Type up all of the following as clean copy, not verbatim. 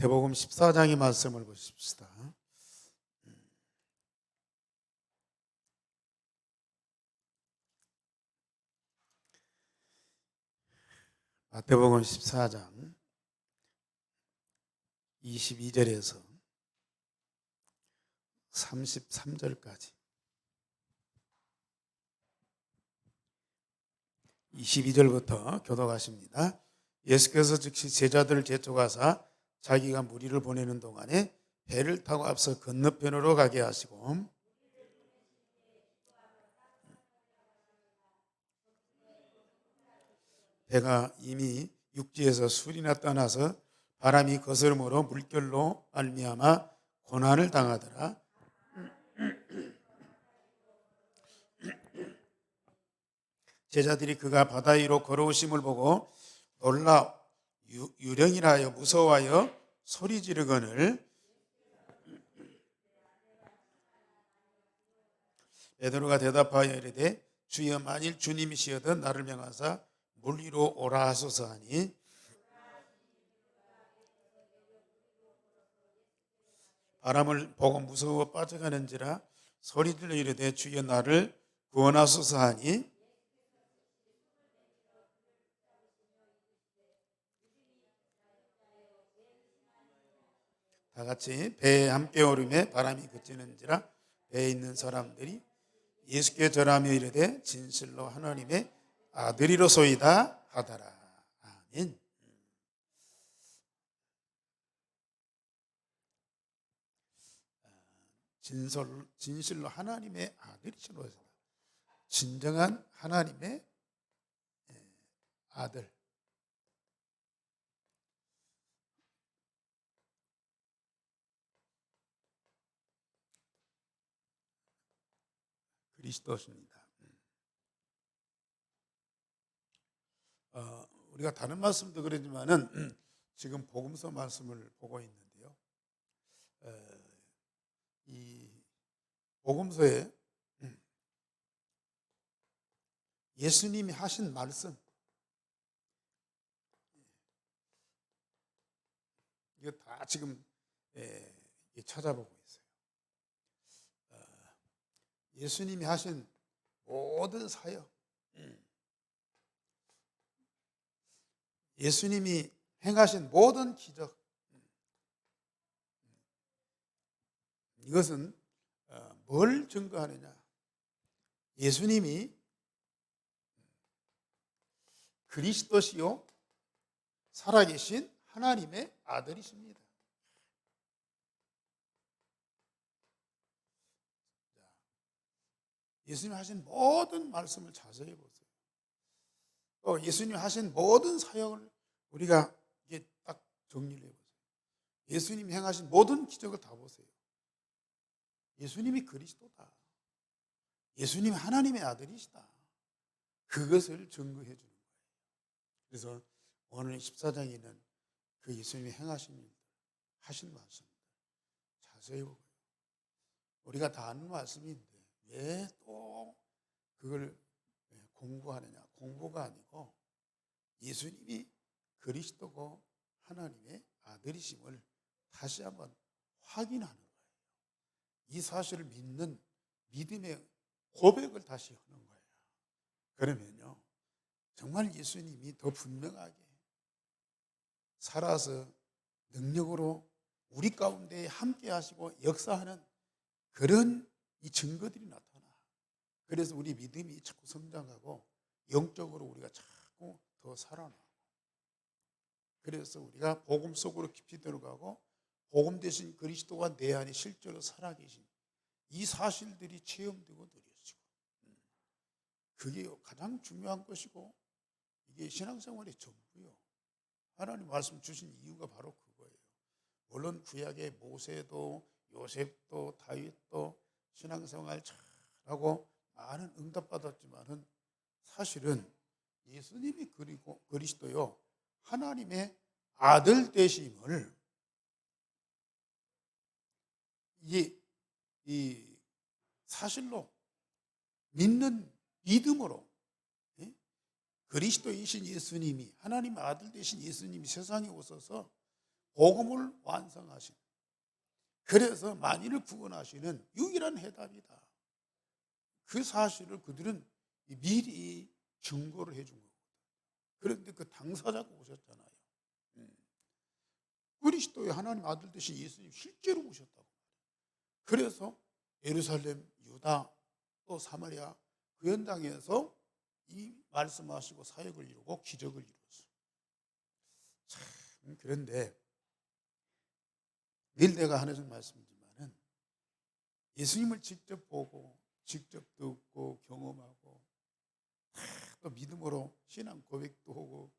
마태복음 14장의 말씀을 보십시다. 마태복음 14장 22절에서 33절까지 22절부터 교독하십니다. 예수께서 즉시 제자들을 재촉하사 자기가 무리를 보내는 동안에 배를 타고 앞서 건너편으로 가게 하시고 배가 이미 육지에서 술이나 떠나서 바람이 거스름으로 물결로 말미암아 고난을 당하더라. 제자들이 그가 바다 위로 걸어오심을 보고 놀라 유령이라 하여 무서워하여 소리 지르거늘 베드로가 대답하여 이르되 주여 만일 주님이시여든 나를 명하사 물 위로 오라 하소서 하니 바람을 보고 무서워 빠져가는지라 소리들로 이르되 주여 나를 구원하소서 하니 다 같이 배에 함께 오르매 바람이 그치는지라 배에 있는 사람들이 예수께 절하며 이르되 진실로 하나님의 아들이로소이다 하더라. 아멘. 진실로 하나님의 아들이시로소이다. 진정한 하나님의 아들. 그리스도십니다. 우리가 다른 말씀도 그러지만은 지금 복음서 말씀을 보고 있는데요. 이 복음서에 예수님이 하신 말씀 이거 다 지금 찾아보고 있어요. 예수님이 하신 모든 사역, 예수님이 행하신 모든 기적, 이것은 뭘 증거하느냐? 예수님이 그리스도시요 살아계신 하나님의 아들이십니다. 예수님이 하신 모든 말씀을 자세히 보세요. 또 예수님이 하신 모든 사역을 우리가 이게 딱 정리를 해보세요. 예수님이 행하신 모든 기적을 다 보세요. 예수님이 그리스도다. 예수님이 하나님의 아들이시다. 그것을 증거해 주는 거예요. 그래서 오늘 14장에 있는 그 예수님이 행하신 일들, 하신 말씀들 자세히 보고요. 우리가 다 아는 말씀인데 왜 또 그걸 공부하느냐? 공부가 아니고 예수님이 그리스도고 하나님의 아들이심을 다시 한번 확인하는 거예요. 이 사실을 믿는 믿음의 고백을 다시 하는 거예요. 그러면요, 정말 예수님이 더 분명하게 살아서 능력으로 우리 가운데 함께 하시고 역사하는 그런 이 증거들이 나타나. 그래서 우리 믿음이 자꾸 성장하고 영적으로 우리가 자꾸 더 살아나고. 그래서 우리가 복음 속으로 깊이 들어가고 복음 대신 그리스도가 내 안에 실제로 살아계신 이 사실들이 체험되고 느껴지고, 그게 가장 중요한 것이고 이게 신앙생활의 전부요. 하나님 말씀 주신 이유가 바로 그거예요. 물론 구약의 모세도 요셉도 다윗도 신앙생활 잘하고 많은 응답받았지만은 사실은 예수님이 그리고 그리스도요 하나님의 아들 되심을 이 사실로 믿는 믿음으로 그리스도이신 예수님이 하나님의 아들 되신 예수님이 세상에 오셔서 복음을 완성하신, 그래서 만인을 구원하시는 유일한 해답이다. 그 사실을 그들은 미리 증거를 해준 거거든요. 그런데 그 당사자가 오셨잖아요. 그리스도의 하나님 아들 되신 예수님 실제로 오셨다고. 그래서 예루살렘, 유다, 또 사마리아 그 현장에서 이 말씀하시고 사역을 이루고 기적을 이루었어요. 참, 그런데 늘 내가 하는 말씀이지만은 예수님을 직접 보고 직접 듣고 경험하고 또 믿음으로 신앙 고백도 하고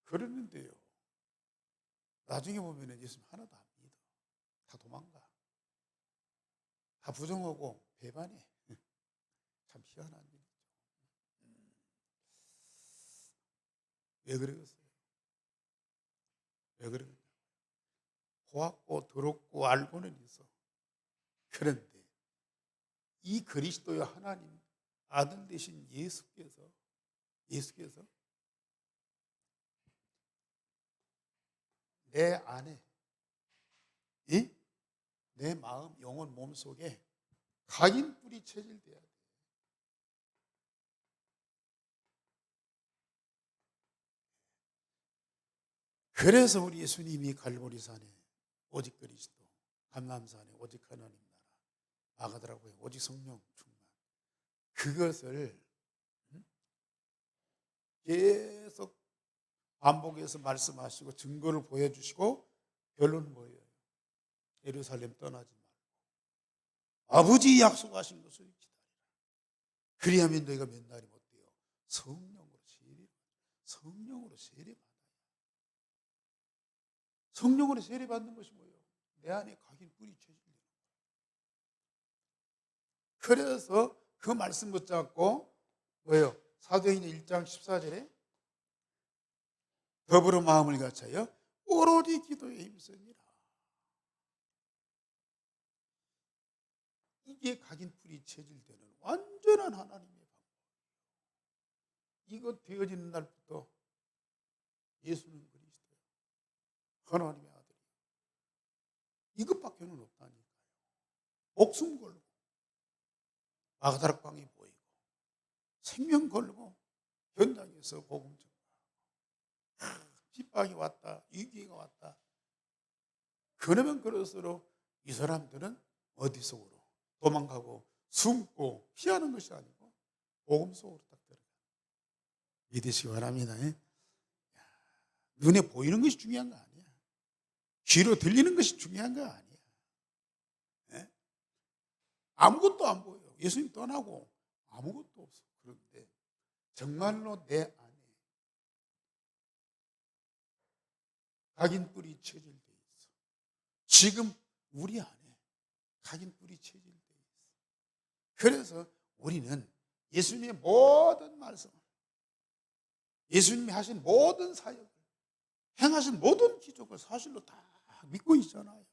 그러는데요, 나중에 보면 예수님 하나도 안 믿어. 다 도망가. 다 부정하고 배반해. 참 희한한 일이죠. 왜 그러겠어요? 왜 그러겠냐? 보았고 들었고 알고는 있어. 그런데 이 그리스도의 하나님 아들 되신 예수께서 내 안에, 내 마음, 영혼, 몸 속에 각인 뿌리 체질돼야 돼. 그래서 우리 예수님이 갈보리산에 오직 그리스도, 감람산에 오직 하나님 나라, 마가다라고요 오직 성령 충만, 그것을 계속 반복해서 말씀하시고 증거를 보여주시고 결론은 뭐예요? 예루살렘 떠나지 말고 아버지 약속하신 것을 기다리라. 그리하면 너희가 몇 날이 못 돼요? 성령으로 세례받아요. 성령으로 세례받는 것이 뭐예요? 내 안에 각인 뿌리 쳐지는 거예요. 그래서 그 말씀 붙잡고 뭐예요? 사도행전 1장 14절에 더불어 마음을 같이하여 오로지 기도에 힘쓰니라. 이게 각인 뿌리 체질되는 완전한 하나님의 방법. 이거 되어지는 날부터 예수는 그리스도예요. 하나님의 아들이에요. 이것밖에는 없다니까요. 목숨 걸고 마가다락방이 보이고 생명 걸고 현장에서 복음 전하고 핍박이 왔다, 위기가 왔다. 그러면 그럴수록 이 사람들은 어디 속으로 도망가고 숨고 피하는 것이 아니고 복음 속으로 딱 들어가. 믿으시기 바랍니다. 눈에 보이는 것이 중요한 거 아니야. 귀로 들리는 것이 중요한 거 아니야. 아무것도 안 보여. 예수님 떠나고 아무것도 없어. 그런데 정말로 내 안에 각인 뿌리 체질돼 있어. 지금 우리 안에 각인 뿌리 체질돼 있어. 그래서 우리는 예수님의 모든 말씀, 예수님이 하신 모든 사역을, 행하신 모든 기적을 사실로 다 믿고 있잖아요.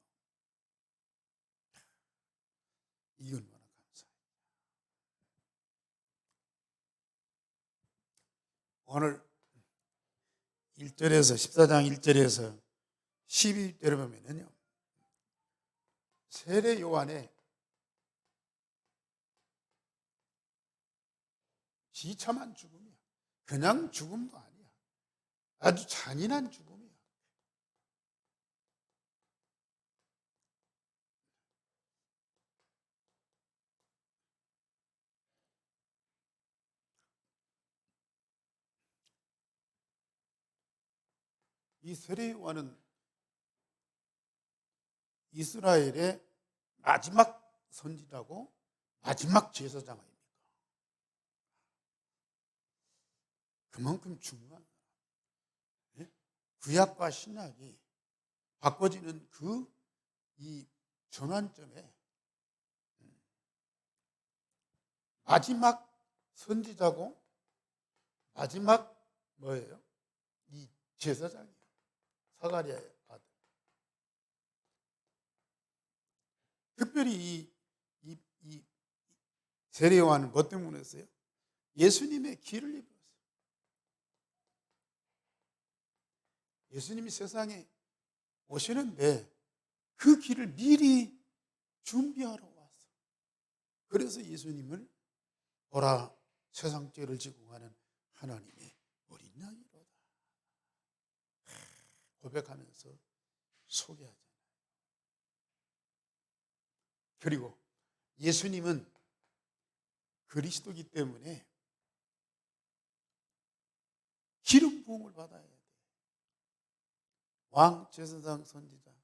이건 얼마나 감사해요. 오늘 1절에서 14장 1절에서 12절에 보면요, 세례 요한의 비참한 죽음이야. 그냥 죽음도 아니야. 아주 잔인한 죽음이야. 이 세례 요한은 이스라엘의 마지막 선지자고 마지막 제사장 아닙니까? 그만큼 중요한, 구약과 신약이 바꿔지는 이 전환점에 마지막 선지자고 마지막 뭐예요? 이 제사장이에요. 사가랴의 아들. 특별히 이 세례 요한은 뭐 때문에 했어요? 예수님의 기를 입었어요. 예수님이 세상에 오시는데 그 길을 미리 준비하러 왔어. 그래서 예수님을 보라, 세상 죄를 지고 가는 하나님의 어린 양이로다 고백하면서 소개하잖아요. 그리고 예수님은 그리스도이기 때문에 기름 부음을 받아야 돼. 왕, 제사장, 선지자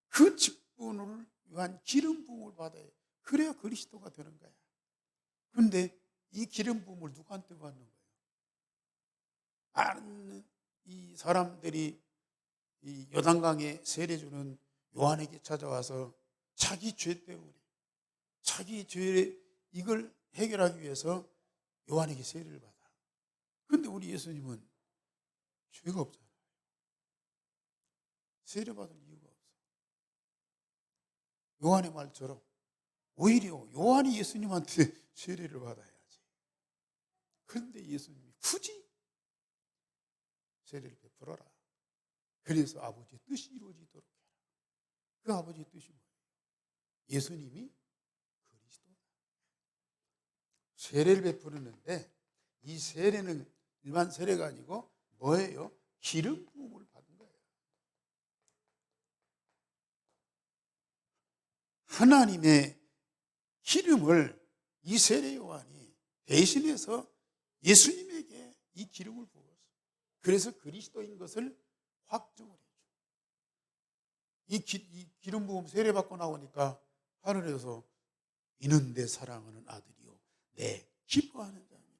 그 직분을 위한 기름 부음을 받아야 돼. 그래야 그리스도가 되는 거야. 그런데 이 기름 부음을 누구한테 받는 거예요? 많은 이 사람들이 이 요단강에 세례 주는 요한에게 찾아와서 자기 죄 때문에 자기 죄 이걸 해결하기 위해서 요한에게 세례를 받아. 그런데 우리 예수님은 죄가 없잖아요. 세례 받을 이유가 없어. 요한의 말처럼 오히려 요한이 예수님한테 세례를 받아야지. 그런데 예수님이 굳이 세례를 베풀어라. 그래서 아버지의 뜻이 이루어지도록 해라. 그 아버지의 뜻이 뭐예요? 예수님이 그리스도다. 세례를 베푸는데 이 세례는 일반 세례가 아니고 뭐예요? 기름 부음을 받은 거예요. 하나님의 기름을 이 세례 요한이 대신해서 예수님에게 이 기름을 부었어요. 그래서 그리스도인 것을 확정을 해줘. 이 기름 부음 세례 받고 나오니까 하늘에서 이는 내 사랑하는 아들이요 내 기뻐하는 자입니다.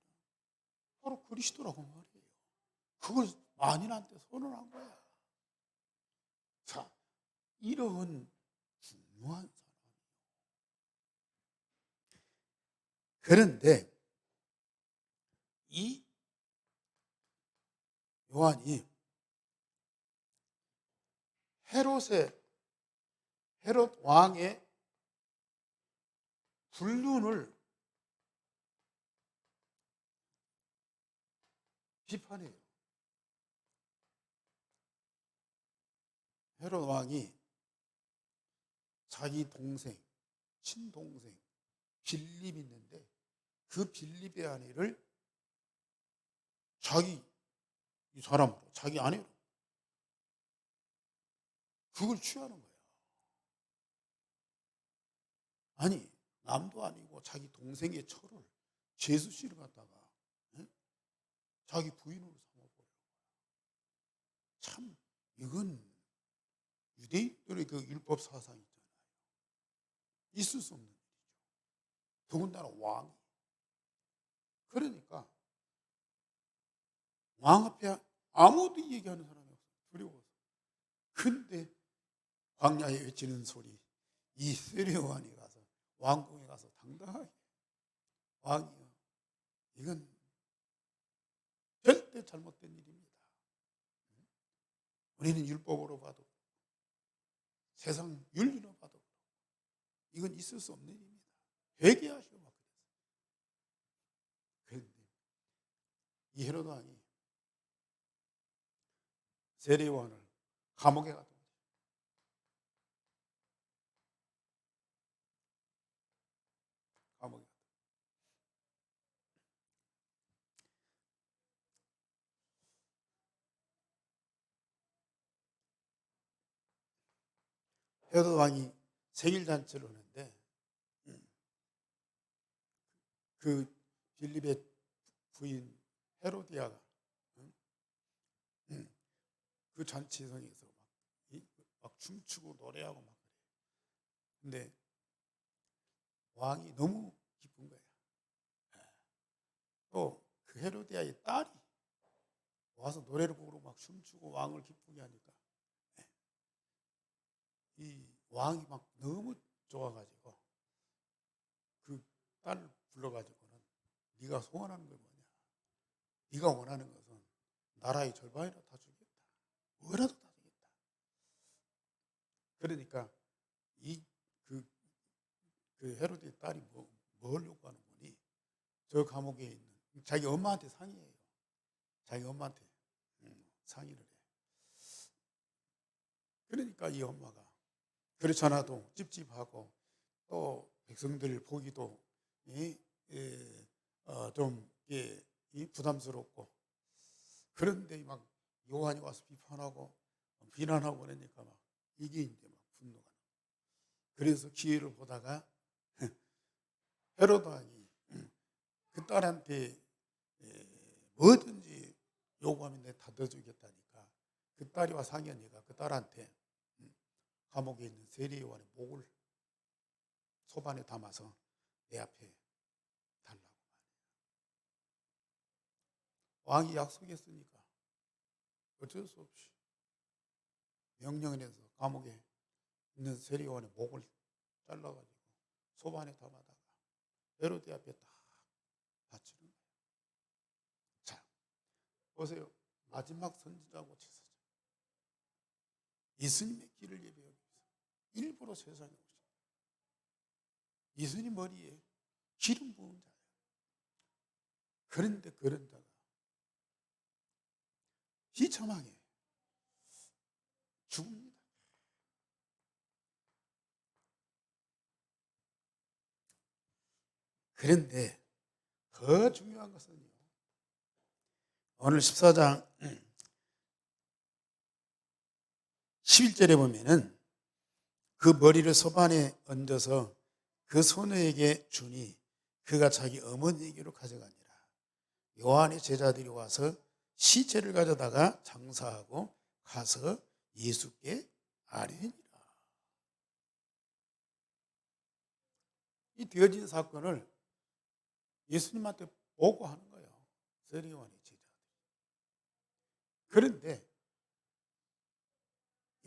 바로 그리스도라고 말이에요. 그걸 만인한테 선언한 거야. 자, 이런 중요한 사람이에요. 그런데 이 요한이 헤롯 왕의 불륜을 비판해요. 헤롯 왕이 자기 동생, 친동생 빌립이 있는데 그 빌립의 아내를 자기 이 사람으로, 자기 아내로 그걸 취하는 거야. 아니, 남도 아니고 자기 동생의 철을 제수 씨를 갖다가 자기 부인으로 삼아버려요. 참 이건 유대인들의 그 율법 사상 있잖아요. 있을 수 없는 일이죠. 더군다나 왕이. 그러니까 왕 앞에 아무도 얘기하는 사람이 없어요. 두려워서. 근데 광야에 외치는 소리 이 세례요한이 가서 왕궁에 가서 당당하게 왕이요 이건 절대 잘못된 일입니다. 우리는 율법으로 봐도 세상 윤리로 봐도 이건 있을 수 없는 일입니다. 회개하시오 막 그랬어요. 그런데 이 헤롯 왕이 세례요한을 감옥에 가둬. 감옥에. 헤롯 왕이 생일 잔치를 하는데 그 빌립의 부인 헤로디아가 그 잔치성에서 막 춤추고 노래하고 막 그래요. 근데 왕이 너무 기쁜 거야. 또 그 헤로디아의 딸이 와서 노래를 부르고 막 춤추고 왕을 기쁘게 하니까 이 왕이 막 너무 좋아가지고 그 딸을 불러가지고는 네가 소원하는 게 뭐냐? 네가 원하는 것은 나라의 절반이라도 다 주겠다. 뭐라도 다 주겠다. 그러니까 그 헤로디의 딸이 뭘 요구하는 거니? 저 감옥에 있는 자기 엄마한테 상의해요. 자기 엄마한테 상의를 해. 그러니까 이 엄마가 그렇지 않아도 찝찝하고 또 백성들 보기도 좀 부담스럽고, 그런데 막 요한이 와서 비판하고 비난하고 그러니까 막 이게 이제 막 분노가 나. 그래서 기회를 보다가 헤로드 왕이 그 딸한테 뭐든지 요구하면 내가 다 넣어주겠다니까 그 딸이와 상현이가 그 딸한테 감옥에 있는 세리요한의 목을 소반에 담아서 내 앞에 달라고 말이에요. 왕이 약속했으니까 어쩔 수 없이 명령을 해서 감옥에 있는 세리요한의 목을 잘라가지고 소반에 담아다가 헤로데 앞에 딱 바치는 거예요. 자, 보세요. 마지막 선지자고 제사장. 예수님의 길을 예배하기 위해서 일부러 세상에 오신 예수님 머리에 기름 부은 자예요. 그런데 그런 자가 비참하게 죽습니다. 그런데 더 중요한 것은요, 오늘 14장 11절에 보면은 그 머리를 소반에 얹어서 그 소녀에게 주니 그가 자기 어머니에게로 가져가니라. 요한의 제자들이 와서 시체를 가져다가 장사하고 가서 예수께 아뢰니라. 이 되어진 사건을 예수님한테 보고하는 거예요. 세리요한의 제자들. 그런데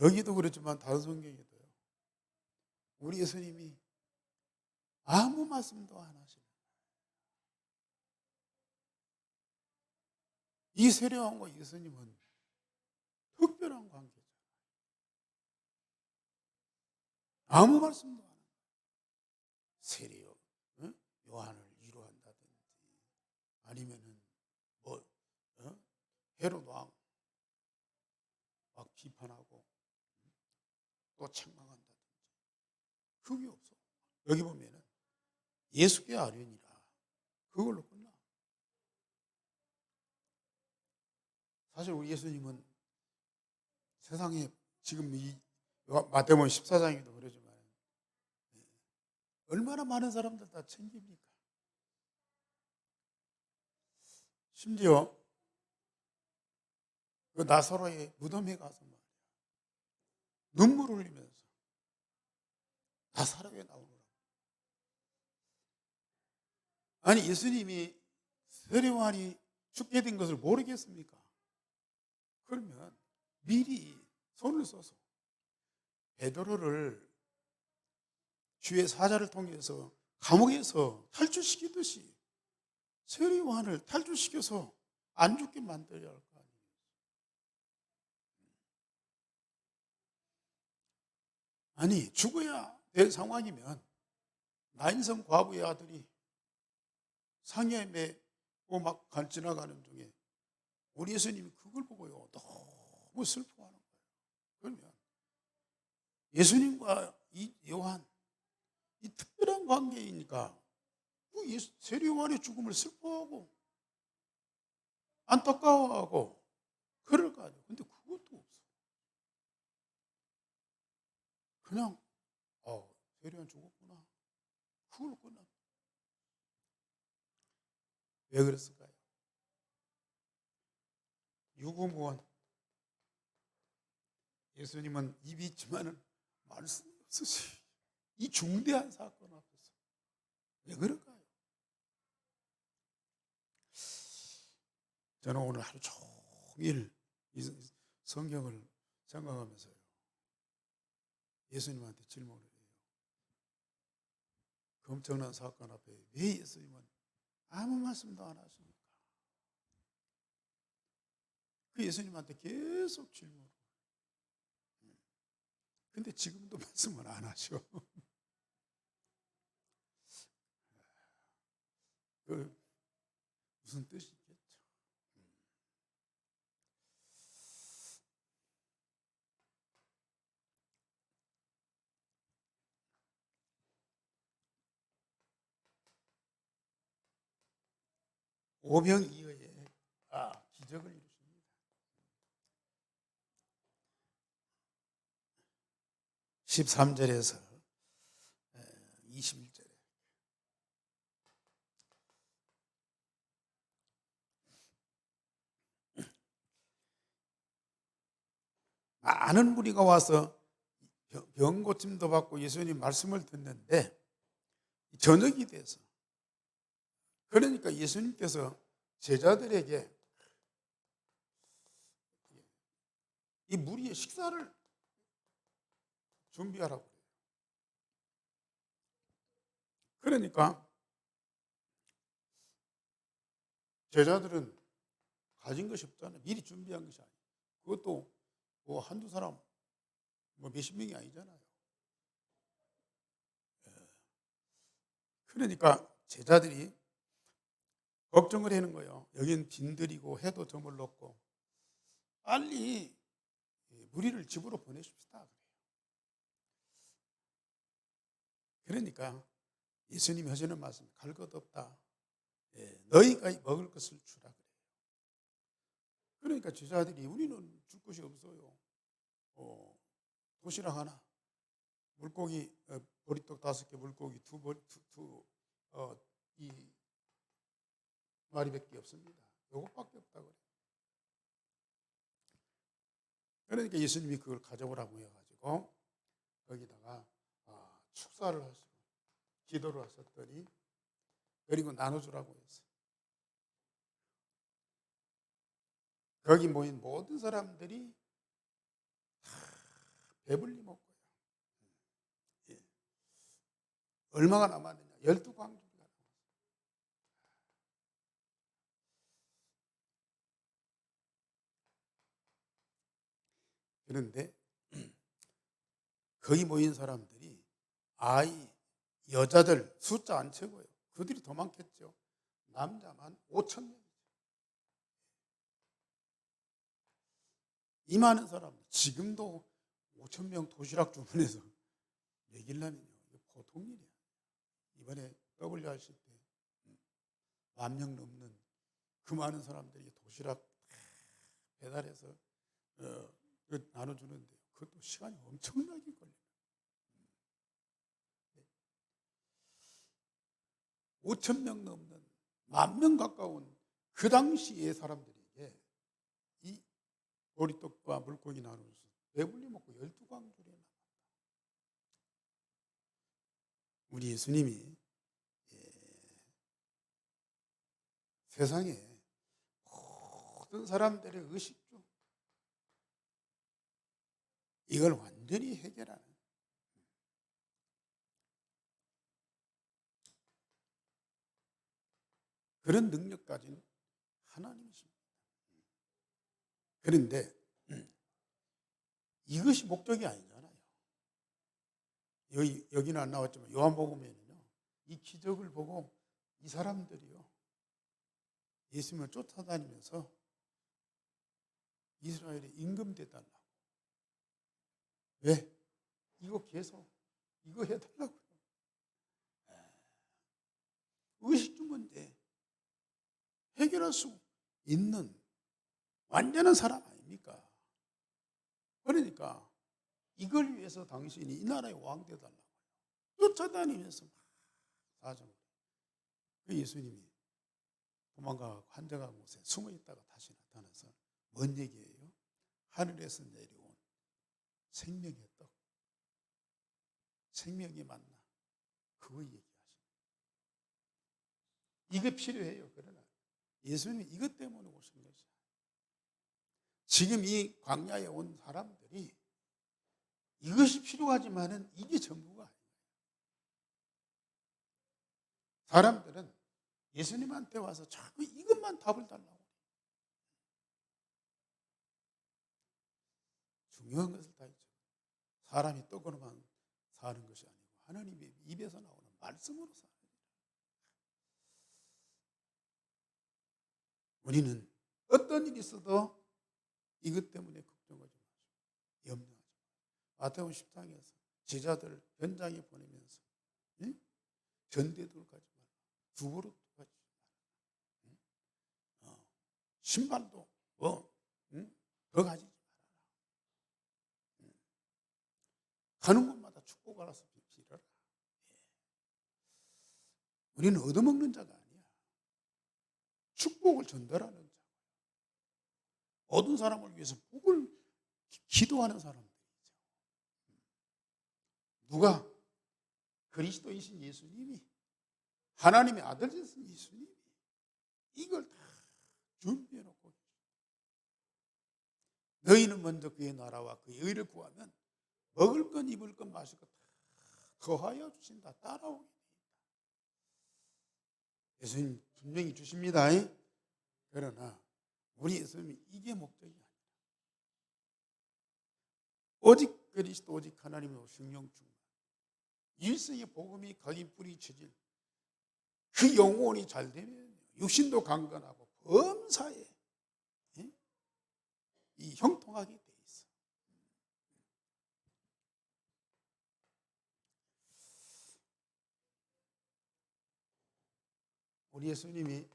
여기도 그렇지만 다른 성경에도요, 우리 예수님이 아무 말씀도 안 하시는, 이 세리요한과 예수님은 특별한 관계죠. 아무 말씀도 안 하는 세리요, 요한을 위로한다든지 아니면은 뭐 헤롯 왕 막 비판하고 또 책망한다든지 그게 없어. 여기 보면은 예수께 아뢰니라. 그걸로 끝나. 사실 우리 예수님은 세상에 지금 이 마태복음 14장에도 그러지만 얼마나 많은 사람들 다 챙깁니까? 심지어 그 나사로의 무덤에 가서 말이야, 눈물을 흘리면서 다 살아게 나오느라고. 아니 예수님이 세례요한이 죽게 된 것을 모르겠습니까? 그러면 미리 손을 써서 베드로를 주의 사자를 통해서 감옥에서 탈출시키듯이 세례요한을 탈출시켜서 안 죽게 만들어야 할 거 아니에요. 아니 죽어야 될 상황이면 나인성 과부의 아들이 상여에 매고 막 지나가는 중에 우리 예수님이 그걸 보고요 너무 슬퍼하는 거예요. 그러면 예수님과 이 요한 이 특별한 관계이니까 그 세례요한의 죽음을 슬퍼하고 안타까워하고 그럴 거 아니에요. 근데 그것도 없어. 그냥 세례요한 죽었구나. 그걸로 끝나. 왜 그랬을까요? 유구무원. 예수님은 입이 있지만은 말씀이 없으시. 이 중대한 사건 앞에서 왜 그럴까요? 저는 오늘 하루 종일 이 성경을 생각하면서요, 예수님한테 질문을 해요. 그 엄청난 사건 앞에 왜 예수님은 아무 말씀도 안 하십니까? 그 예수님한테 계속 질문을. 근데 지금도 말씀을 안 하셔. 그 무슨 뜻이겠죠? 오병이어의 기적을 이루십니다. 13절에서 21절에 많은 무리가 와서 병 고침도 받고 예수님 말씀을 듣는데 저녁이 돼서, 그러니까 예수님께서 제자들에게 이 무리의 식사를 준비하라고 그래요. 그러니까 제자들은 가진 것이 없잖아요. 미리 준비한 것이 아니에요. 그것도 뭐 한두 사람, 뭐 몇십 명이 아니잖아요. 그러니까 제자들이 걱정을 하는 거예요. 여긴 빈들이고 해도 저물렀고 빨리 무리를 집으로 보내십시다. 그러니까 예수님이 하시는 말씀, 갈 것 없다. 너희가 먹을 것을 주라 그래요. 그러니까 제자들이 우리는 줄 것이 없어요. 도시락 하나, 물고기 보리떡 5개, 물고기 이 마리밖에 없습니다. 요것밖에 없다고 그래요. 그러니까 예수님이 그걸 가져오라고 해가지고 거기다가 축사를 하시고 기도를 하셨더니, 그리고 나눠주라고 했어요. 거기 모인 모든 사람들이 다 배불리 먹고요. 얼마가 남았느냐? 12광주리가 남았어요. 그런데 거기 모인 사람들이 아이, 여자들 숫자 안 채고요. 그들이 더 많겠죠. 남자만 5천 명이죠. 이 많은 사람들, 지금도 5천 명 도시락 주문해서 먹이려면요, 보통 일이야. 이번에 WRC 때 10,000명 넘는 그 많은 사람들이 도시락 배달해서 나눠주는데 그것도 시간이 엄청나게 걸려요. 5,000명 넘는 10,000명 가까운 그 당시의 사람들에게 이 보리떡과 물고기 나눠서 배불리 먹고 12광주리에 남았다. 우리 예수님이 세상에 모든 사람들의 의식주, 이걸 완전히 해결하는 그런 능력 가진 하나님이십니다. 그런데 이것이 목적이 아니잖아요. 여기는 안 나왔지만 요한복음에는요, 이 기적을 보고 이 사람들이요, 예수님을 쫓아다니면서 이스라엘에 임금돼 달라고. 왜? 이거 계속 이거 해달라고요. 의식주 문제 해결할 수 있는 완전한 사람 아닙니까? 그러니까 이걸 위해서 당신이 이 나라의 왕 되달라고요. 쫓아다니면서 막 사정을. 그 예수님이 도망가고 한적한 곳에 숨어 있다가 다시 나타나서 뭔 얘기예요? 하늘에서 내려온 생명의 떡, 생명이 만나, 그거 얘기하십니다. 이게 필요해요. 그러나 예수님이 이것 때문에 오신 것이야. 지금 이 광야에 온 사람들이 이것이 필요하지만은 이게 전부가 아니에요. 사람들은 예수님한테 와서 자꾸 이것만 답을 달라고. 중요한 것을 다 있죠. 사람이 떡으로만 사는 것이 아니고 하나님의 입에서 나오는 말씀으로 사는 거예요. 우리는 어떤 일이 있어도 이것 때문에 걱정하지 마시고 염려하지 마시고, 마태복음 10장에서 제자들 현장에 보내면서 전대도 가지 말라, 두부로 가지 말라, 신발도 응? 더 가지지 말아라. 가는 곳마다 축복을 알아서 빌어라. 우리는 얻어먹는 자가 아니야. 축복을 전달하는 자. 모든 사람을 위해서 복을 기도하는 사람들이죠. 누가? 그리스도이신 예수님이, 하나님의 아들이신 예수님이 이걸 다 준비해놓고, 너희는 먼저 그의 나라와 그의 의를 구하면 먹을 것, 입을 것, 마실 것 다 더하여 주신다. 따라오게 됩니다. 예수님 분명히 주십니다. 그러나 우리 예수님이 이게 목적이 아니라 오직 그리스도, 오직 하나님의 성령 충만, 일생의 복음이 각인 뿌리쳐질 그 영혼이 잘 되면 육신도 강건하고 범사에 이 형통하게 돼 있어. 우리 예수님이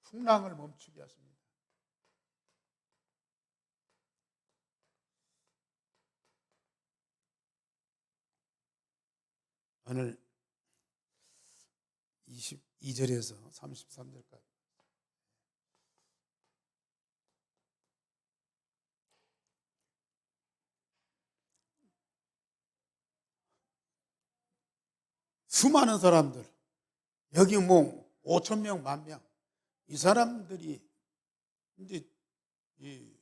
풍랑을 멈추게 하십니다. 오늘 22절에서 33절까지 수많은 사람들, 여기 뭐 5천 명, 10,000명, 이 사람들이 이제 이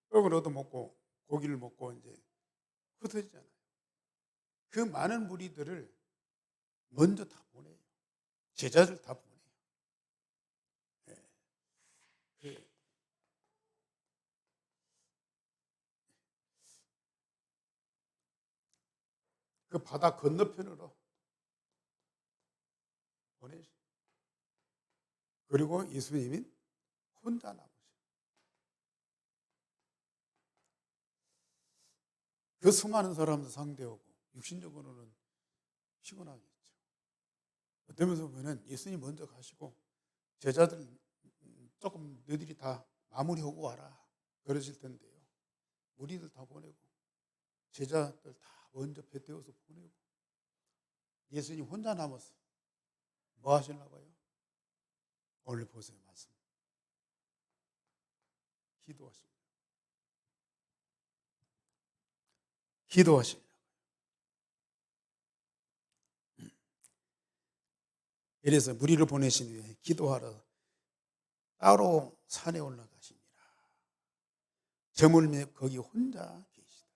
떡을 얻어먹고 고기를 먹고 이제 흩어지잖아요. 그 많은 무리들을 먼저 다 보내요. 제자들 다 보내요. 그 바다 건너편으로 보내죠. 그리고 예수님이 혼자 남으셔. 그 수많은 사람들 상대하고 육신적으로는 피곤하겠죠. 그러면서 보면 예수님 먼저 가시고 제자들 조금 너희들이 다 마무리하고 와라 그러실 텐데요. 무리들 다 보내고 제자들 다 먼저 배 태워서 보내고 예수님 혼자 남았어. 뭐 하시려고요? 오늘 보세요. 말씀. 기도하십니다. 기도하십니다. 이래서 무리를 보내신 후에 기도하러 따로 산에 올라가시니라. 저물매 거기 혼자 계시다.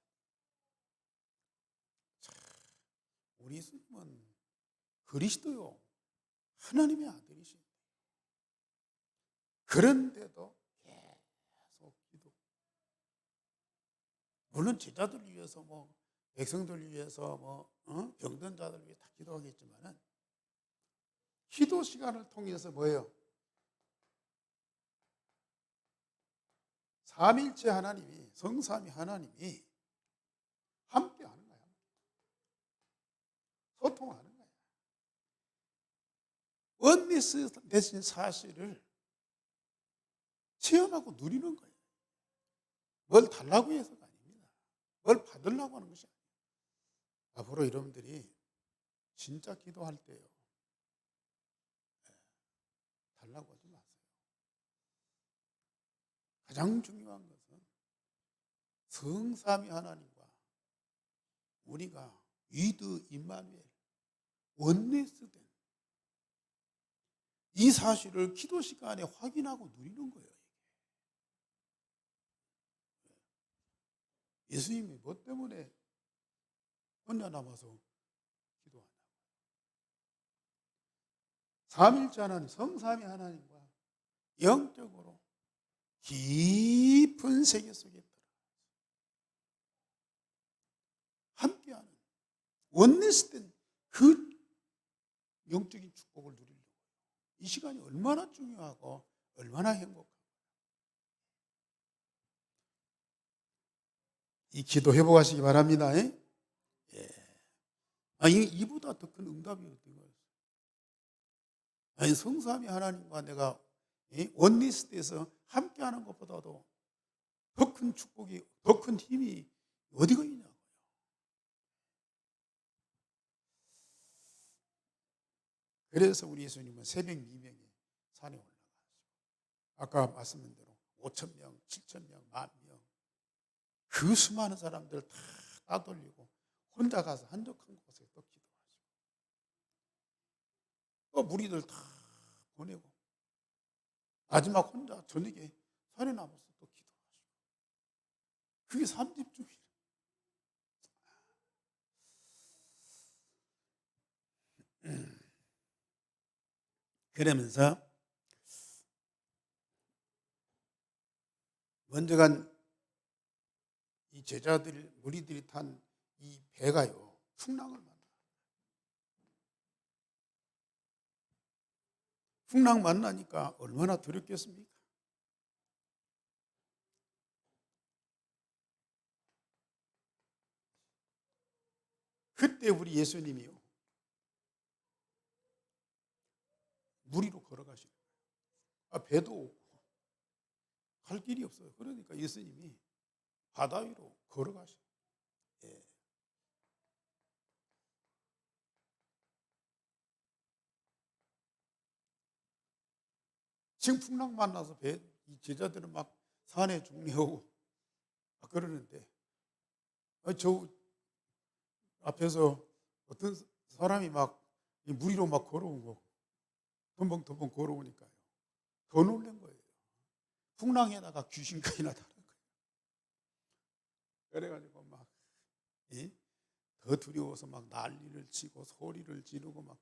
우리 예수님은 그리스도요, 하나님의 아들이신. 그런데도 계속 기도. 물론 제자들 위해서 뭐 백성들 위해서 뭐 병든 자들 위해 다 기도하겠지만은 기도 시간을 통해서 뭐예요? 삼일체 하나님이, 성삼위 하나님이 함께하는 거야. 소통하는 거야. 원리스 대신 사실을 체험하고 누리는 거예요. 뭘 달라고 해서가 아닙니다. 뭘 받으려고 하는 것이 아니에요. 앞으로 여러분들이 진짜 기도할 때요, 달라고 하지 마세요. 가장 중요한 것은 성삼위 하나님과 우리가 위드 임마누엘, 원네스된 이 사실을 기도 시간에 확인하고 누리는 거예요. 예수님이 뭐 때문에 혼자 남아서 기도하냐고. 삼일째 하나님, 성삼위 하나님과 영적으로 깊은 세계 속에 들어가서 함께하는 원내스된 그 영적인 축복을 누리려고 이 시간이 얼마나 중요하고 얼마나 행복하고, 이 기도 회복하시기 바랍니다. 예. 이보다 더 큰 응답이 어떤 거예요? 아니, 성삼위 하나님과 내가 원리스트에서 함께하는 것보다도 더 큰 축복이, 더 큰 힘이 어디가 있냐고요. 그래서 우리 예수님은 새벽 미명에 산에 올라가시고, 아까 말씀드린 대로 5천 명, 7천 명, 10,000명, 그 수많은 사람들 다 따돌리고 혼자 가서 한적한 곳에 또 기도하시고, 또 무리들 다 보내고 마지막 혼자 저녁에 산에 남아서 또 기도하시고, 그게 3집중이에요. 그러면서 먼저 간 이 제자들, 무리들이 탄 이 배가요, 풍랑을 만나. 풍랑 만나니까 얼마나 두렵겠습니까? 그때 우리 예수님이요, 물 위로 걸어가시는 거예요. 배도 없고 갈 길이 없어요. 그러니까 예수님이 바다 위로 걸어가시는 거예요. 예. 지금 풍랑 만나서 이 제자들은 막 산에 중례하고 막 그러는데, 저 앞에서 어떤 사람이 막 물 위로 막 걸어온 거, 덤벙덤벙 걸어오니까요, 더 놀란 거예요. 풍랑에다가 귀신까지 나타난 거예요. 그래가지고 막 더 두려워서 막 난리를 치고 소리를 지르고 막.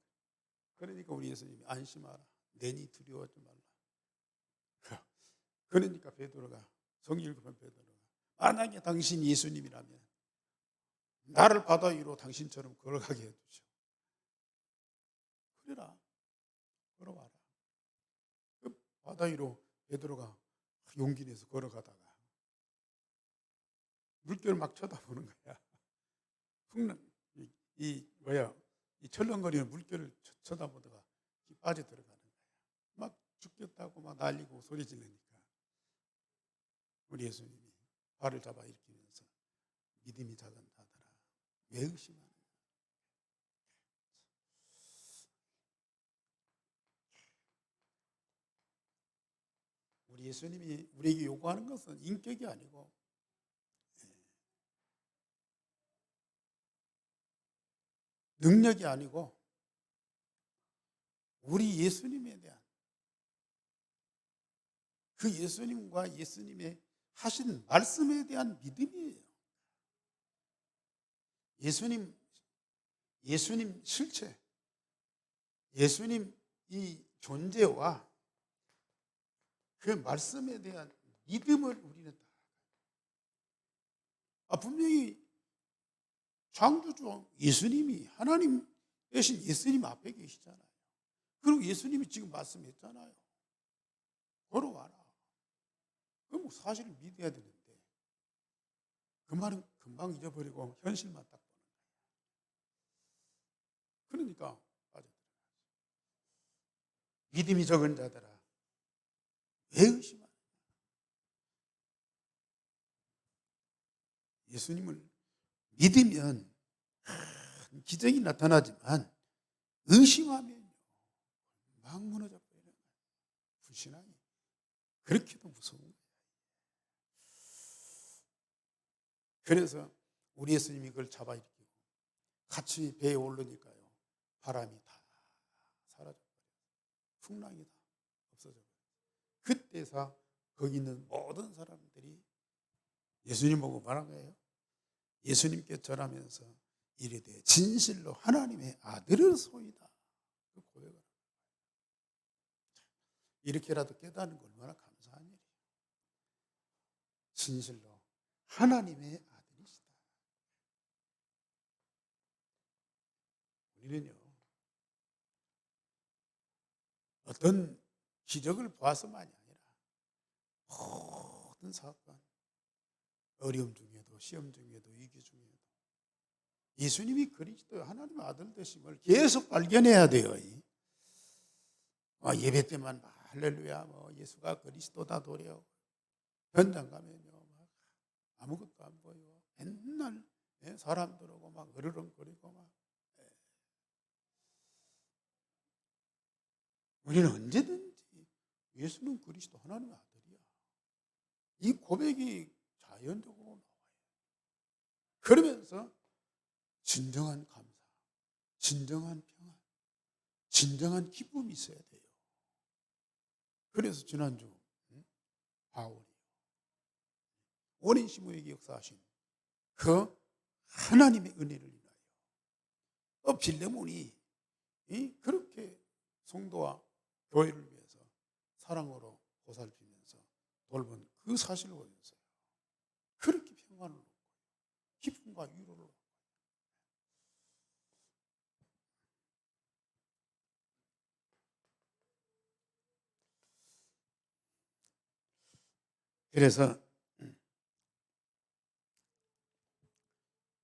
그러니까 우리 예수님이 안심하라, 내니 두려워하지 말라. 그러니까 베드로가, 성령 급한 베드로가, 만약에 당신 예수님이라면 나를 바다 위로 당신처럼 걸어가게 해주시오. 그래라, 걸어와라. 그 바다 위로 베드로가 용기 내서 걸어가다가 물결을 막 쳐다보는 거야. 풍랑, 이 철렁거리는 물결을 쳐다보다가 빠져 들어가는 거야. 막 죽겠다고 막 날리고 소리 지르니까 우리 예수님이 발을 잡아 일으키면서 믿음이 작은 자들아, 왜 의심하느냐. 우리 예수님이 우리에게 요구하는 것은 인격이 아니고 능력이 아니고 우리 예수님에 대한, 그 예수님과 예수님의 하신 말씀에 대한 믿음이에요. 예수님 실체, 예수님 이 존재와 그 말씀에 대한 믿음을 우리는 분명히 창조주 예수님이, 하나님 대신 예수님 앞에 계시잖아요. 그리고 예수님이 지금 말씀했잖아요. 걸어와라. 그럼 사실을 믿어야 되는데 그 말은 금방 잊어버리고 현실만 딱 보는 거예요. 그러니까 빠져들어가죠. 믿음이 적은 자들아, 왜 의심하느냐. 예수님을 믿으면 큰 기적이 나타나지만 의심하면 막 무너져 버리는 거예요. 불신앙이 그렇게도 무서운 거예요. 그래서 우리 예수님이 그걸 잡아 일으키고 같이 배에 오르니까요, 바람이 다 사라져버려요. 풍랑이 다 없어져버려요. 그때서 거기 있는 모든 사람들이 예수님 보고 말한 거예요. 예수님께 절하면서 이르되 진실로 하나님의 아들을 소이다. 그 고백을 합니다. 이렇게라도 깨닫는 거 얼마나 감사한 일이에요. 진실로 하나님의 아들이시다. 우리는요, 어떤 기적을 보아서만이 아니라 모든 사건, 어려움 중에도, 시험 중에도, 위기 중에도 예수님이 그리스도 하나님의 아들 되심을 계속 발견해야 돼요. 예배 때만 막 할렐루야 예수가 그리스도다 도래요. 현장 가면요 막 아무것도 안 보여. 맨날 사람들하고 막 으르렁거리고 막. 우리는 언제든지 예수는 그리스도 하나님의 아들이야. 이 고백이 자연적으로 나와요. 그러면서 진정한 감사, 진정한 평안, 진정한 기쁨이 있어야 돼요. 그래서 지난주 바울이 오네시모에게 역사하신 그 하나님의 은혜를 인하여 빌레몬이 그렇게 성도와 교회를 위해서 사랑으로 보살피면서 돌본 그 사실을 보면서요. 그렇게 평안을 얻고 기쁨과 위로를 얻고. 그래서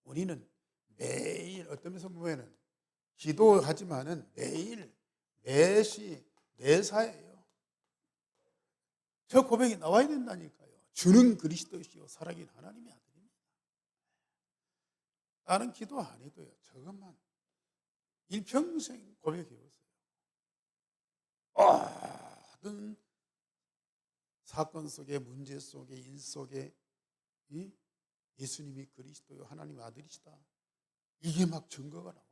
우리는 매일 어떤 면에서 보면은 기도하지만은 매일 매시 매사예요. 저 고백이 나와야 된다니까요. 주는 그리스도시요 살아계신 하나님의 아들입니다. 다른 기도 안 해도요. 저것만 일평생 고백해보세요. 모든 사건 속에 문제 속에 일 속에 예수님이 그리스도요 하나님의 아들이시다. 이게 막 증거가 나와.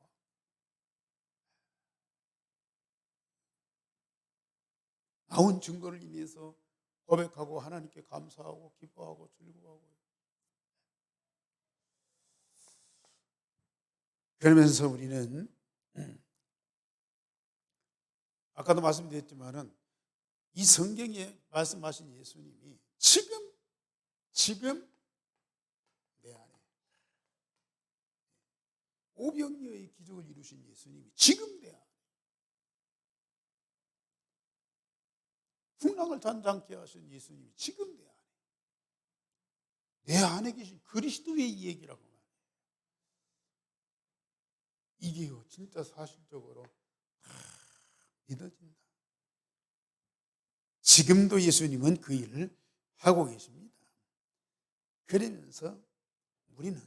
나온 증거를 인해서 고백하고 하나님께 감사하고 기뻐하고 즐거워하고. 그러면서 우리는 아까도 말씀드렸지만은 이 성경에 말씀하신 예수님이 지금 내 안에 오병이어의 기적을 이루신 예수님이 지금 내 안에 풍랑을 잔잔케 하신 예수님이 지금 내 안에 계신 그리스도의 이 얘기라고 말해요. 이게요 진짜 사실적으로 다 믿어진다. 지금도 예수님은 그 일을 하고 계십니다. 그러면서 우리는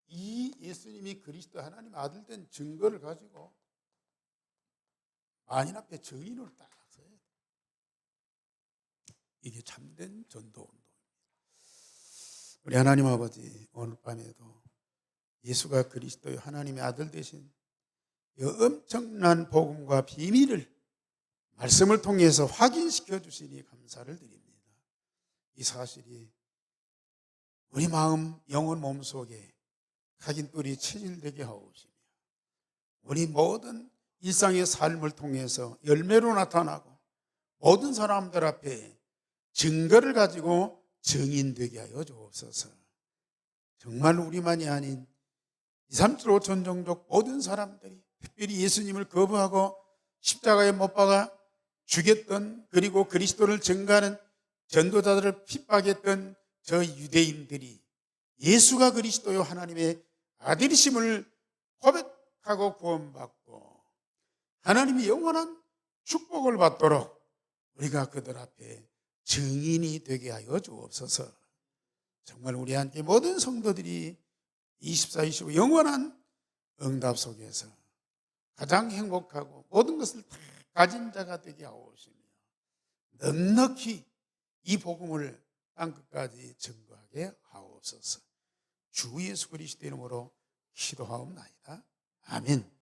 이 예수님이 그리스도 하나님 아들 된 증거를 가지고 만인 앞에 증인으로 딱 서야 돼. 이게 참된 전도운동입니다. 우리 하나님 아버지 오늘 밤에도 예수가 그리스도의 하나님의 아들 되신 이 엄청난 복음과 비밀을 말씀을 통해서 확인시켜 주시니 감사를 드립니다. 이 사실이 우리 마음, 영혼, 몸속에 각인뿔이 체질되게 하옵시며 우리 모든 일상의 삶을 통해서 열매로 나타나고 모든 사람들 앞에 증거를 가지고 증인되게 하여 주옵소서. 정말 우리만이 아닌 2, 3, 7, 5천 종족 모든 사람들이 특별히 예수님을 거부하고 십자가에 못 박아 죽였던 그리고 그리스도를 증거하는 전도자들을 핍박했던 저 유대인들이 예수가 그리스도요 하나님의 아들이심을 고백하고 구원받고 하나님이 영원한 축복을 받도록 우리가 그들 앞에 증인이 되게 하여 주옵소서. 정말 우리 함께 모든 성도들이 24, 25 영원한 응답 속에서 가장 행복하고 모든 것을 다 가진 자가 되게 하옵시며 넉넉히 이 복음을 땅끝까지 증거하게 하옵소서. 주 예수 그리스도 이름으로 기도하옵나이다. 아멘.